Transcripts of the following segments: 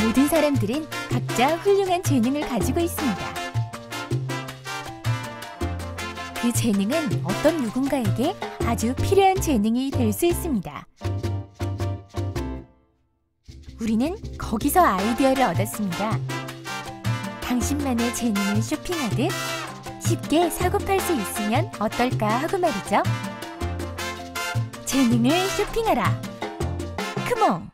모든 사람들은 각자 훌륭한 재능을 가지고 있습니다. 그 재능은 어떤 누군가에게 아주 필요한 재능이 될 수 있습니다. 우리는 거기서 아이디어를 얻었습니다. 당신만의 재능을 쇼핑하듯 쉽게 사고 팔 수 있으면 어떨까 하고 말이죠. 재능을 쇼핑하라. 크몽!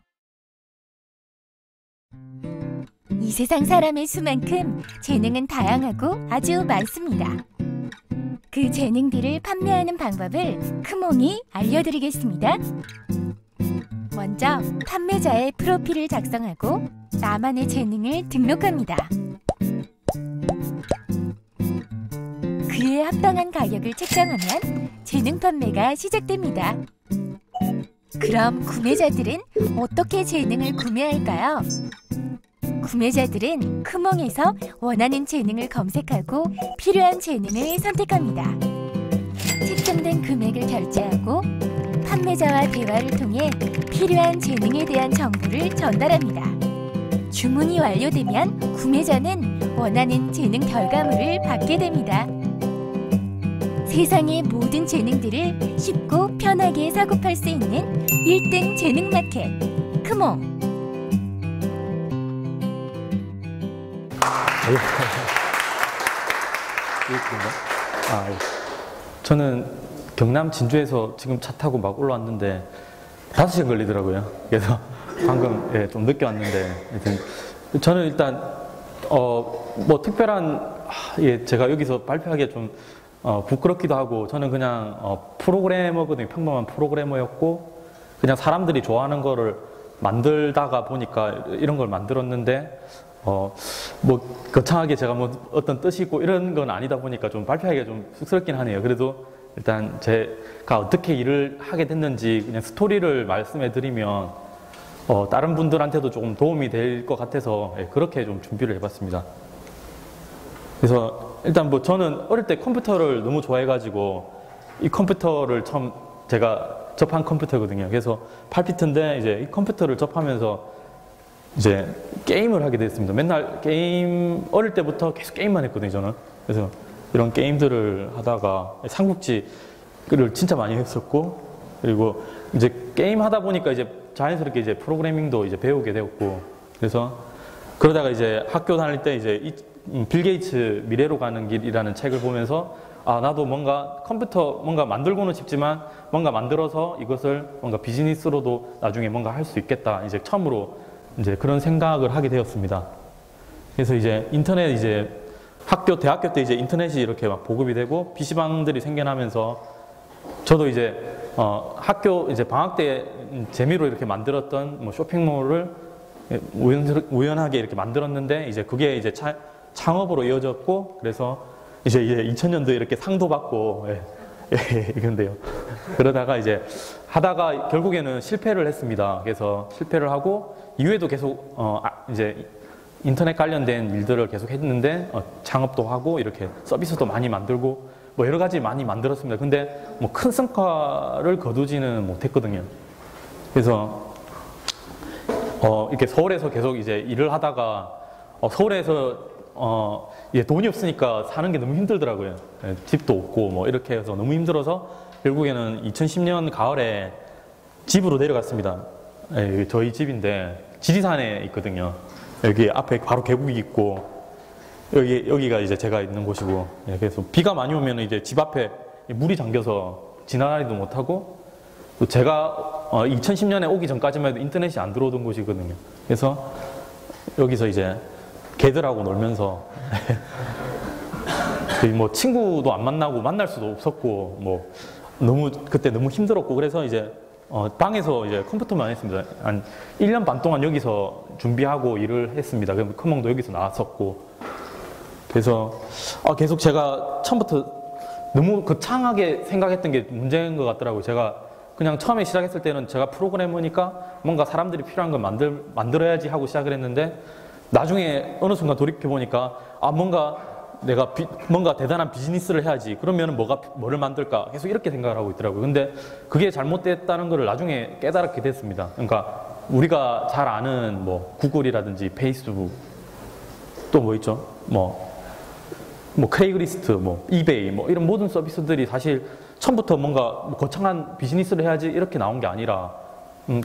이 세상 사람의 수만큼 재능은 다양하고 아주 많습니다. 그 재능들을 판매하는 방법을 크몽이 알려드리겠습니다. 먼저 판매자의 프로필을 작성하고 나만의 재능을 등록합니다. 그에 합당한 가격을 책정하면 재능 판매가 시작됩니다. 그럼 구매자들은 어떻게 재능을 구매할까요? 구매자들은 크몽에서 원하는 재능을 검색하고 필요한 재능을 선택합니다. 책정된 금액을 결제하고 판매자와 대화를 통해 필요한 재능에 대한 정보를 전달합니다. 주문이 완료되면 구매자는 원하는 재능 결과물을 받게 됩니다. 세상의 모든 재능들을 쉽고 편하게 사고 팔 수 있는 1등 재능 마켓, 크몽! 저는 경남 진주에서 지금 차 타고 막 올라왔는데 5시간 걸리더라고요. 그래서 방금 좀 늦게 왔는데 저는 일단 뭐 특별한 제가 여기서 발표하기에 좀 부끄럽기도 하고, 저는 그냥 프로그래머거든요. 평범한 프로그래머였고 그냥 사람들이 좋아하는 거를 만들다가 보니까 이런 걸 만들었는데 뭐 거창하게 제가 뭐 어떤 뜻이 있고 이런 건 아니다 보니까 좀 발표하기가 좀 쑥스럽긴 하네요. 그래도 일단 제가 어떻게 일을 하게 됐는지 그냥 스토리를 말씀해 드리면 다른 분들한테도 조금 도움이 될 것 같아서 그렇게 좀 준비를 해봤습니다. 그래서 일단 뭐 저는 어릴 때 컴퓨터를 너무 좋아해가지고 이 컴퓨터를 처음 제가 접한 컴퓨터거든요. 그래서 8비트인데 이제 이 컴퓨터를 접하면서 이제 게임을 하게 됐습니다. 맨날 게임, 어릴 때부터 계속 게임만 했거든요, 저는. 그래서 이런 게임들을 하다가 삼국지를 진짜 많이 했었고, 그리고 이제 게임 하다 보니까 이제 자연스럽게 이제 프로그래밍도 이제 배우게 되었고, 그래서 그러다가 이제 학교 다닐 때 이제 빌 게이츠 미래로 가는 길이라는 책을 보면서 나도 뭔가 컴퓨터 뭔가 만들고는 싶지만 뭔가 만들어서 이것을 뭔가 비즈니스로도 나중에 뭔가 할 수 있겠다. 이제 처음으로 이제 그런 생각을 하게 되었습니다. 그래서 이제 인터넷 이제 대학교 때 이제 인터넷이 이렇게 막 보급이 되고 PC방들이 생겨나면서 저도 이제 학교 이제 방학 때 재미로 이렇게 만들었던 뭐 쇼핑몰을 우연하게 이렇게 만들었는데 이제 그게 이제 창업으로 이어졌고, 그래서 이제 2000년도에 이렇게 상도 받고 이건데요. 그러다가 이제 하다가 결국에는 실패를 했습니다. 그래서 실패를 하고 이후에도 계속 이제 인터넷 관련된 일들을 계속 했는데 창업도 하고 이렇게 서비스도 많이 만들고 뭐 여러 가지 많이 만들었습니다. 근데 뭐 큰 성과를 거두지는 못했거든요. 그래서 이렇게 서울에서 계속 이제 일을 하다가 서울에서 돈이 없으니까 사는 게 너무 힘들더라고요. 집도 없고 뭐 이렇게 해서 너무 힘들어서 결국에는 2010년 가을에 집으로 내려갔습니다. 저희 집인데 지리산에 있거든요. 여기 앞에 바로 계곡이 있고 여기가 이제 제가 있는 곳이고, 그래서 비가 많이 오면 이제 집 앞에 물이 잠겨서 지나다니도 못하고, 또 제가 2010년에 오기 전까지만 해도 인터넷이 안 들어오던 곳이거든요. 그래서 여기서 이제 개들하고 놀면서 뭐 친구도 안 만나고 만날 수도 없었고 뭐 그때 너무 힘들었고, 그래서 이제 방에서 이제 컴퓨터만 했습니다. 한 1년 반 동안 여기서 준비하고 일을 했습니다. 그럼 크몽도 여기서 나왔었고, 그래서 계속 제가 처음부터 너무 거창하게 생각했던 게 문제인 것 같더라고요. 제가 그냥 처음에 시작했을 때는 제가 프로그래머니까 뭔가 사람들이 필요한 걸 만들어야지 하고 시작을 했는데, 나중에 어느 순간 돌이켜보니까 내가 뭔가 대단한 비즈니스를 해야지. 그러면 뭐를 만들까? 계속 이렇게 생각을 하고 있더라고요. 근데 그게 잘못됐다는 걸 나중에 깨달게 됐습니다. 그러니까 우리가 잘 아는 뭐 구글이라든지 페이스북 또 뭐 있죠? 뭐 크레이그리스트, 뭐 이베이, 뭐 이런 모든 서비스들이 사실 처음부터 뭔가 거창한 비즈니스를 해야지 이렇게 나온 게 아니라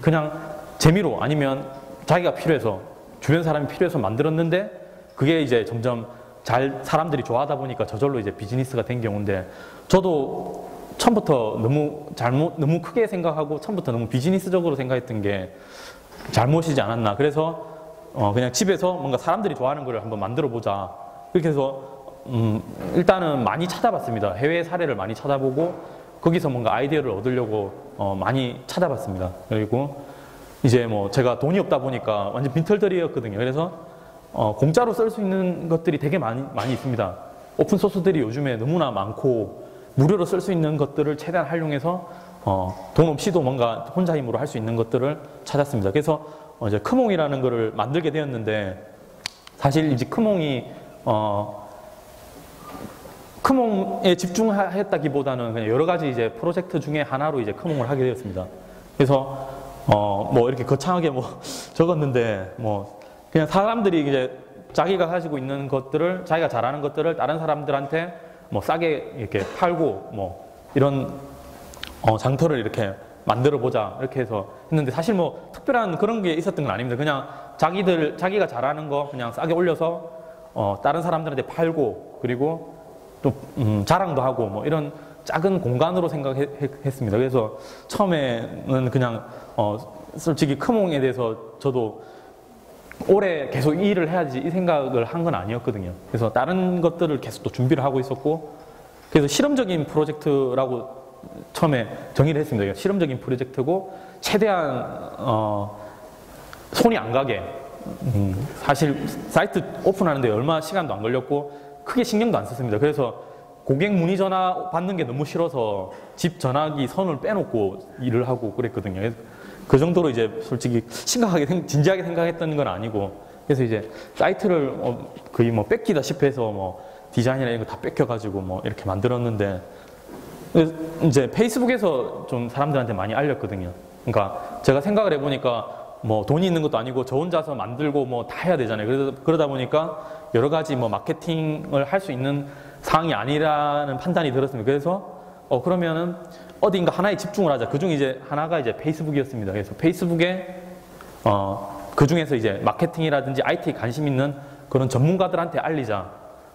그냥 재미로 아니면 자기가 필요해서 주변 사람이 필요해서 만들었는데 그게 이제 점점 잘 사람들이 좋아하다 보니까 저절로 이제 비즈니스가 된 경우인데 저도 처음부터 너무 크게 생각하고 처음부터 너무 비즈니스적으로 생각했던 게 잘못이지 않았나. 그래서 그냥 집에서 뭔가 사람들이 좋아하는 걸 한번 만들어 보자. 그렇게 해서 일단은 많이 찾아봤습니다. 해외 사례를 많이 찾아보고 거기서 뭔가 아이디어를 얻으려고 많이 찾아봤습니다. 그리고 이제 뭐 제가 돈이 없다 보니까 완전 빈털터리였거든요. 그래서 공짜로 쓸 수 있는 것들이 되게 많이 있습니다. 오픈 소스들이 요즘에 너무나 많고 무료로 쓸 수 있는 것들을 최대한 활용해서 돈 없이도 뭔가 혼자 힘으로 할 수 있는 것들을 찾았습니다. 그래서 이제 크몽이라는 거를 만들게 되었는데 사실 이제 크몽에 집중했다기보다는 그냥 여러 가지 이제 프로젝트 중에 하나로 이제 크몽을 하게 되었습니다. 그래서 뭐 이렇게 거창하게 뭐 적었는데 뭐 그냥 사람들이 이제 자기가 가지고 있는 것들을 자기가 잘하는 것들을 다른 사람들한테 뭐 싸게 이렇게 팔고 뭐 이런 장터를 이렇게 만들어 보자 이렇게 해서 했는데 사실 뭐 특별한 그런 게 있었던 건 아닙니다. 그냥 자기가 잘하는 거 그냥 싸게 올려서 다른 사람들한테 팔고 그리고 또 자랑도 하고 뭐 이런 작은 공간으로 생각했습니다. 그래서 처음에는 그냥 솔직히 크몽에 대해서 저도 오래 계속 이 일을 해야지 이 생각을 한 건 아니었거든요. 그래서 다른 것들을 계속 또 준비를 하고 있었고 그래서 실험적인 프로젝트라고 처음에 정의를 했습니다. 실험적인 프로젝트고 최대한 손이 안 가게 사실 사이트 오픈하는데 얼마 시간도 안 걸렸고 크게 신경도 안 썼습니다. 그래서 고객 문의 전화 받는 게 너무 싫어서 집 전화기 선을 빼놓고 일을 하고 그랬거든요. 그래서 그 정도로 이제 솔직히 심각하게 진지하게 생각했던 건 아니고 그래서 이제 사이트를 거의 뭐 뺏기다시피 해서 뭐 디자인이나 이런 거 다 뺏겨가지고 뭐 이렇게 만들었는데 이제 페이스북에서 좀 사람들한테 많이 알렸거든요. 그러니까 제가 생각을 해보니까 뭐 돈이 있는 것도 아니고 저 혼자서 만들고 뭐 다 해야 되잖아요. 그러다 보니까 여러 가지 뭐 마케팅을 할 수 있는 상황이 아니라는 판단이 들었습니다. 그래서 그러면은 어딘가 하나에 집중을 하자. 그중 이제 하나가 이제 페이스북이었습니다. 그래서 페이스북에 그 중에서 이제 마케팅이라든지 IT에 관심 있는 그런 전문가들한테 알리자.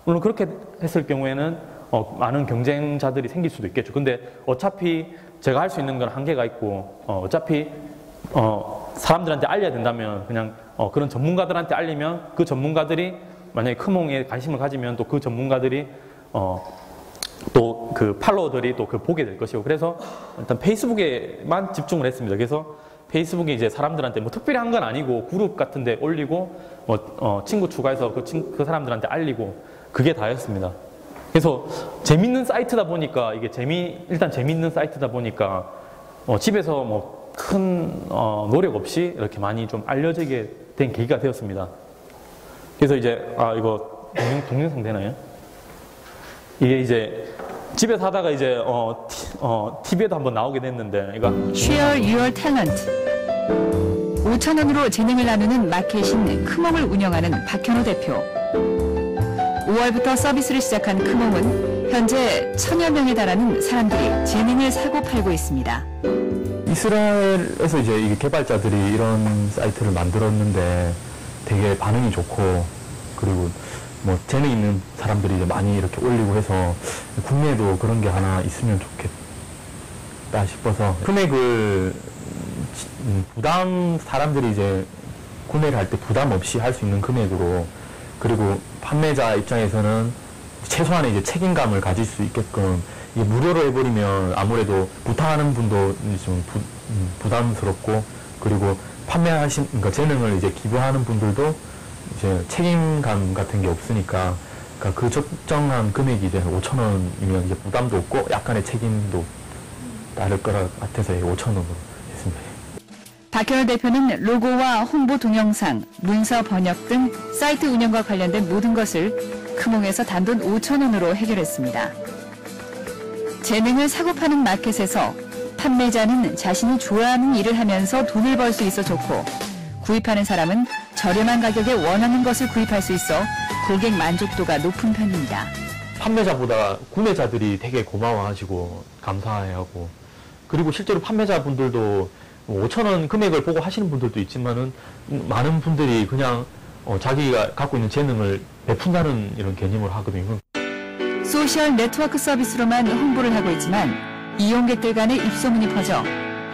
물론 그렇게 했을 경우에는 많은 경쟁자들이 생길 수도 있겠죠. 근데 어차피 제가 할 수 있는 건 한계가 있고 어차피 사람들한테 알려야 된다면 그냥 그런 전문가들한테 알리면 그 전문가들이 만약에 크몽에 관심을 가지면 또 그 전문가들이 또 그 팔로워들이 또 그 보게 될 것이고 그래서 일단 페이스북에만 집중을 했습니다. 그래서 페이스북에 이제 사람들한테 뭐 특별히 한 건 아니고 그룹 같은 데 올리고 친구 추가해서 그 사람들한테 알리고 그게 다였습니다. 그래서 재밌는 사이트다 보니까 이게 일단 재밌는 사이트다 보니까 집에서 뭐 큰 노력 없이 이렇게 많이 좀 알려지게 된 계기가 되었습니다. 그래서 이제 이거 동영상 되나요? 이게 이제 집에서 하다가 이제 TV에도 한번 나오게 됐는데 이거 Share Your Talent 5,000원으로 재능을 나누는 마켓인 크몽을 운영하는 박현호 대표. 5월부터 서비스를 시작한 크몽은 현재 1,000여 명에 달하는 사람들이 재능을 사고 팔고 있습니다. 이스라엘에서 이제 이 개발자들이 이런 사이트를 만들었는데 되게 반응이 좋고 그리고 뭐 재능 있는 사람들이 이제 많이 이렇게 올리고 해서 국내에도 그런 게 하나 있으면 좋겠다 싶어서 금액을 사람들이 이제 구매를 할 때 부담 없이 할 수 있는 금액으로 그리고 판매자 입장에서는 최소한의 이제 책임감을 가질 수 있게끔 이게 무료로 해버리면 아무래도 부탁하는 분도 좀 부담스럽고 그리고 그러니까 재능을 이제 기부하는 분들도 이제 책임감 같은 게 없으니까 그러니까 그 적정한 금액이 이제 5,000원이면 이제 부담도 없고 약간의 책임도 따를 것 같아서 5,000원으로 했습니다. 박현호 대표는 로고와 홍보 동영상, 문서 번역 등 사이트 운영과 관련된 모든 것을 크몽에서 단돈 5,000원으로 해결했습니다. 재능을 사고 파는 마켓에서 판매자는 자신이 좋아하는 일을 하면서 돈을 벌 수 있어 좋고, 구입하는 사람은 저렴한 가격에 원하는 것을 구입할 수 있어 고객 만족도가 높은 편입니다. 판매자보다 구매자들이 되게 고마워하시고 감사해하고, 그리고 실제로 판매자분들도 5,000원 금액을 보고 하시는 분들도 있지만은 많은 분들이 그냥 자기가 갖고 있는 재능을 베푼다는 이런 개념을 하거든요. 소셜 네트워크 서비스로만 홍보를 하고 있지만 이용객들 간의 입소문이 퍼져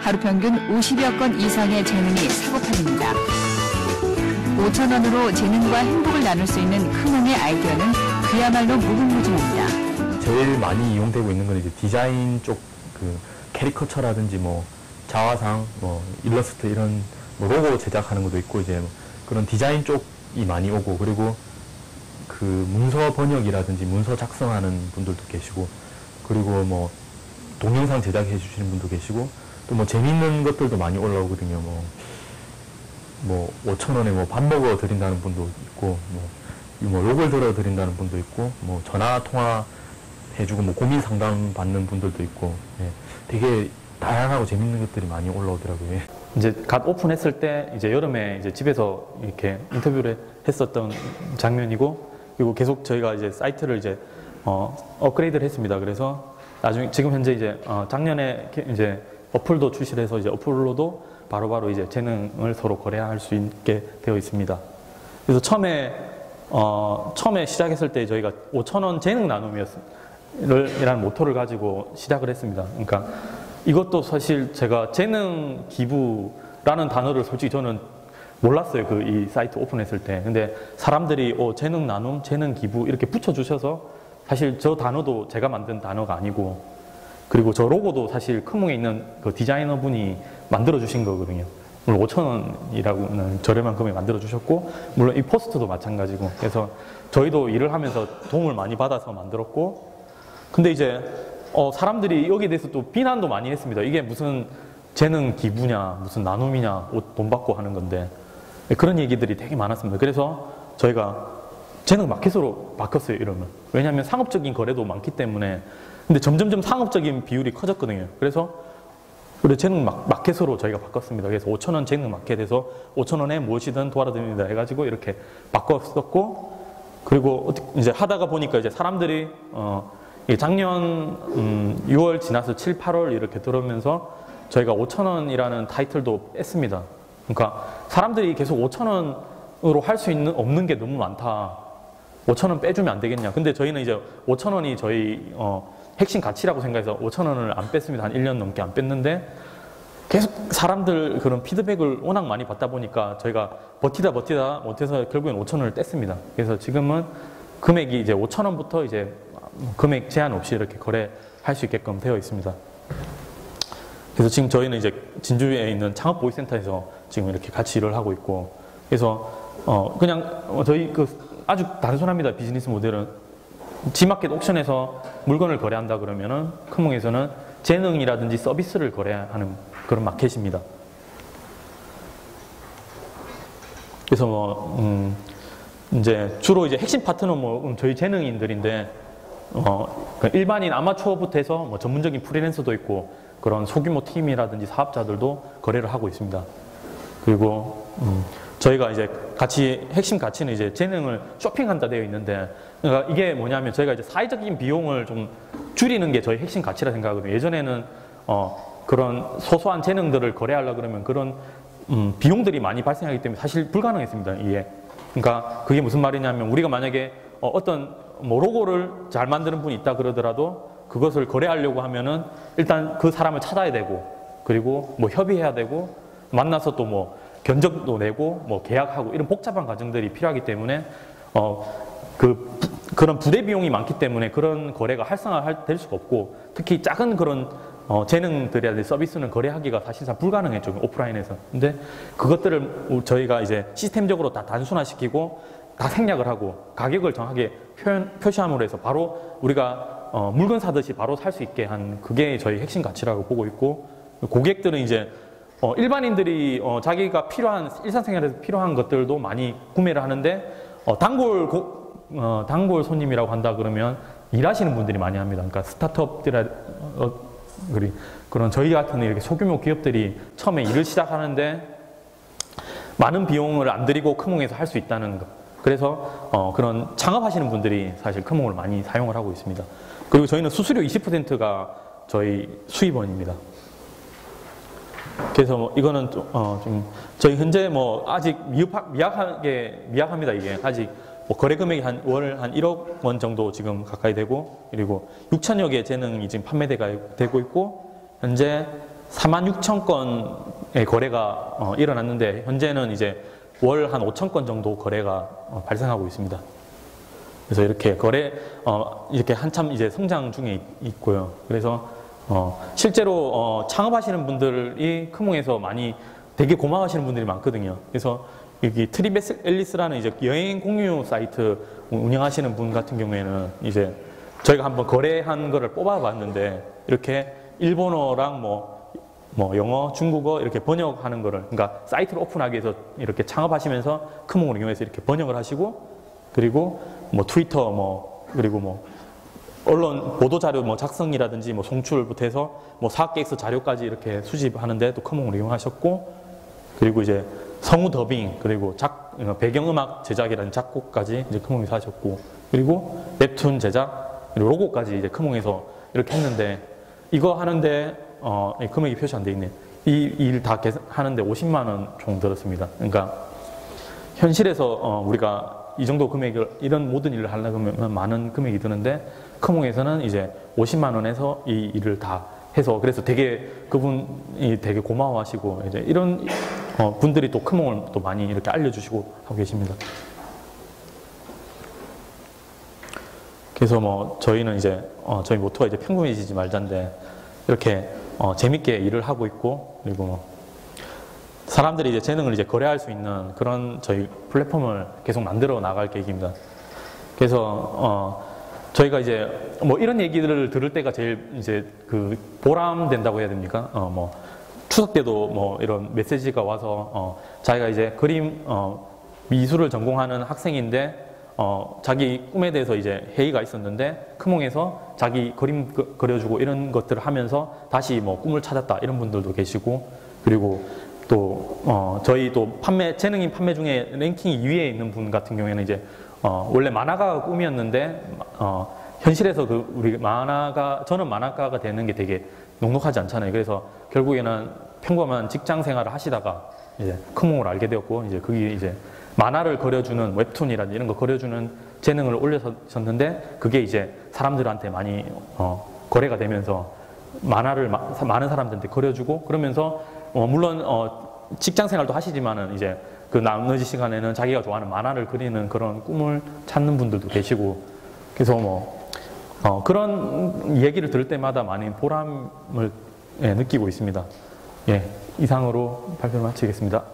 하루 평균 50여 건 이상의 재능이 사고 팔립니다. 5,000원으로 재능과 행복을 나눌 수 있는 크몽의 아이디어는 그야말로 무궁무진합니다. 제일 많이 이용되고 있는 건 이제 디자인 쪽 그 캐리커처라든지 뭐 자화상, 뭐 일러스트 이런 뭐 로고 제작하는 것도 있고, 이제 뭐 그런 디자인 쪽이 많이 오고, 그리고 그 문서 번역이라든지 문서 작성하는 분들도 계시고, 그리고 뭐 동영상 제작해 주시는 분도 계시고, 또 뭐 재밌는 것들도 많이 올라오거든요. 뭐 5,000원에 뭐 밥 먹어 드린다는 분도 있고, 뭐 욕을 들어 드린다는 분도 있고, 뭐 전화 통화 해주고 뭐 고민 상담 받는 분들도 있고, 예, 되게 다양하고 재밌는 것들이 많이 올라오더라고요. 예. 이제 갓 오픈했을 때 이제 여름에 이제 집에서 이렇게 인터뷰를 했었던 장면이고, 그리고 계속 저희가 이제 사이트를 이제 업그레이드를 했습니다. 그래서 나중에 지금 현재 이제 작년에 이제 어플도 출시를 해서 이제 어플로도 바로바로 이제 재능을 서로 거래할 수 있게 되어 있습니다. 그래서 처음에 시작했을 때 저희가 5,000원 재능 나눔이라는 모토를 가지고 시작을 했습니다. 그러니까 이것도 사실 제가 재능 기부라는 단어를 솔직히 저는 몰랐어요. 이 사이트 오픈했을 때. 근데 사람들이 재능 나눔, 재능 기부 이렇게 붙여주셔서 사실 저 단어도 제가 만든 단어가 아니고, 그리고 저 로고도 사실 크몽에 있는 그 디자이너 분이 만들어주신 거거든요. 물론 5,000원이라고는 저렴한 금액 만들어주셨고, 물론 이 포스트도 마찬가지고, 그래서 저희도 일을 하면서 도움을 많이 받아서 만들었고, 근데 이제 사람들이 여기에 대해서 또 비난도 많이 했습니다. 이게 무슨 재능 기부냐, 무슨 나눔이냐, 돈 받고 하는 건데, 그런 얘기들이 되게 많았습니다. 그래서 저희가 재능 마켓으로 바꿨어요, 이러면. 왜냐하면 상업적인 거래도 많기 때문에. 근데 점점점 상업적인 비율이 커졌거든요. 그래서 재능 마켓으로 저희가 바꿨습니다. 그래서 5,000원 재능 마켓에서 5,000원에 무엇이든 도와드립니다 해가지고 이렇게 바꿨었고, 그리고 이제 하다가 보니까 이제 사람들이 작년 6월 지나서 7, 8월 이렇게 들어오면서 저희가 5,000원이라는 타이틀도 뺐습니다. 그러니까 사람들이 계속 5,000원으로 할 수 없는 게 너무 많다. 5,000원 빼주면 안 되겠냐. 근데 저희는 이제 5,000원이 저희 핵심 가치라고 생각해서 5,000원을 안 뺐습니다. 한 1년 넘게 안 뺐는데, 계속 사람들 그런 피드백을 워낙 많이 받다 보니까 저희가 버티다 못해서 결국엔 5,000원을 뗐습니다. 그래서 지금은 금액이 이제 5,000원부터 이제 금액 제한 없이 이렇게 거래할 수 있게끔 되어 있습니다. 그래서 지금 저희는 이제 진주에 있는 창업보이센터에서 지금 이렇게 같이 일을 하고 있고, 그래서 그냥 저희 아주 단순합니다. 비즈니스 모델은 G마켓 옥션에서 물건을 거래한다 그러면은 크몽에서는 재능이라든지 서비스를 거래하는 그런 마켓입니다. 그래서 이제 주로 이제 핵심 파트너는 저희 재능인들인데, 일반인 아마추어부터 해서 뭐 전문적인 프리랜서도 있고, 그런 소규모 팀이라든지 사업자들도 거래를 하고 있습니다. 그리고 저희가 이제 핵심 가치는 이제 재능을 쇼핑한다 되어 있는데, 그러니까 이게 뭐냐면 저희가 이제 사회적인 비용을 좀 줄이는 게 저희 핵심 가치라 생각하거든요. 예전에는 그런 소소한 재능들을 거래하려고 그러면 그런 비용들이 많이 발생하기 때문에 사실 불가능했습니다. 이게. 그러니까 그게 무슨 말이냐면, 우리가 만약에 어떤 뭐 로고를 잘 만드는 분이 있다 그러더라도 그것을 거래하려고 하면은 일단 그 사람을 찾아야 되고, 그리고 뭐 협의해야 되고, 만나서 또 뭐 견적도 내고 뭐 계약하고 이런 복잡한 과정들이 필요하기 때문에 그런 부대 비용이 많기 때문에 그런 거래가 활성화될 수가 없고, 특히 작은 그런 재능들이라든지 서비스는 거래하기가 사실상 불가능했죠, 오프라인에서. 근데 그것들을 저희가 이제 시스템적으로 다 단순화시키고 다 생략을 하고 가격을 정확하게 표시함으로 해서 바로 우리가 물건 사듯이 바로 살 수 있게 한, 그게 저희 핵심 가치라고 보고 있고, 고객들은 이제 일반인들이 자기가 필요한 일상생활에서 필요한 것들도 많이 구매를 하는데, 단골 손님이라고 한다 그러면 일하시는 분들이 많이 합니다. 그러니까 스타트업들 그런 저희 같은 이렇게 소규모 기업들이 처음에 일을 시작하는데 많은 비용을 안 들이고 크몽에서 할 수 있다는 것. 그래서 그런 창업하시는 분들이 사실 크몽을 많이 사용을 하고 있습니다. 그리고 저희는 수수료 20%가 저희 수입원입니다. 그래서 뭐 이거는 좀 저희 현재 뭐 아직 미약합니다. 이게 아직 뭐 거래 금액이 월 한 1억 원 정도 지금 가까이 되고, 그리고 6천여 개 재능이 지금 판매되고 있고, 현재 46,000건의 거래가 일어났는데, 현재는 이제 월 한 5,000건 정도 거래가 발생하고 있습니다. 그래서 이렇게 이렇게 한참 이제 성장 중에 있고요. 그래서 실제로 창업하시는 분들이 크몽에서 많이 되게 고마워하시는 분들이 많거든요. 그래서 여기 트립 앨리스라는 이제 여행 공유 사이트 운영하시는 분 같은 경우에는 이제 저희가 한번 거래한 거를 뽑아봤는데, 이렇게 일본어랑 뭐 영어, 중국어 이렇게 번역하는 거를, 그러니까 사이트를 오픈하기 위해서 이렇게 창업하시면서 크몽을 이용해서 이렇게 번역을 하시고, 그리고 뭐 트위터 그리고 뭐 언론 보도 자료 작성이라든지 송출부터 해서 사업 계획서 자료까지 이렇게 수집하는데 또 크몽을 이용하셨고, 그리고 이제 성우 더빙, 그리고 배경음악 제작이라는 작곡까지 이제 크몽에서 하셨고, 그리고 웹툰 제작, 그리고 로고까지 이제 크몽에서 이렇게 했는데, 이거 하는데 금액이 표시 안 돼 있네. 이 일 다 하는데 50만 원 총 들었습니다. 그러니까 현실에서 우리가 이 정도 금액을, 이런 모든 일을 하려면 많은 금액이 드는데, 크몽에서는 이제 50만 원에서 이 일을 다 해서, 그래서 되게 그분이 되게 고마워하시고, 이제 이런 분들이 또 크몽을 또 많이 이렇게 알려주시고 하고 계십니다. 그래서 저희는 이제 저희 모토가 이제 평범해지지 말자인데, 이렇게 재밌게 일을 하고 있고, 그리고 사람들이 이제 재능을 이제 거래할 수 있는 그런 저희 플랫폼을 계속 만들어 나갈 계획입니다. 그래서 저희가 이제 이런 얘기들을 들을 때가 제일 이제 보람된다고 해야 됩니까? 추석 때도 이런 메시지가 와서 자기가 이제 그림 미술을 전공하는 학생인데 자기 꿈에 대해서 이제 회의가 있었는데, 크몽에서 자기 그림 그려주고 이런 것들을 하면서 다시 꿈을 찾았다, 이런 분들도 계시고, 그리고 또 저희 또 재능인 판매 중에 랭킹 2위에 있는 분 같은 경우에는 이제 원래 만화가가 꿈이었는데 현실에서 저는 만화가가 되는 게 되게 녹록하지 않잖아요. 그래서 결국에는 평범한 직장 생활을 하시다가 이제 크몽을 알게 되었고, 이제 그게 이제 만화를 그려주는 웹툰이라든지 이런 거 그려주는 재능을 올려셨는데, 그게 이제 사람들한테 많이 거래가 되면서 만화를 많은 사람들한테 그려주고, 그러면서 물론 직장 생활도 하시지만은 이제 그 나머지 시간에는 자기가 좋아하는 만화를 그리는 그런 꿈을 찾는 분들도 계시고, 그래서 그런 얘기를 들을 때마다 많이 보람을 느끼고 있습니다. 예, 이상으로 발표를 마치겠습니다.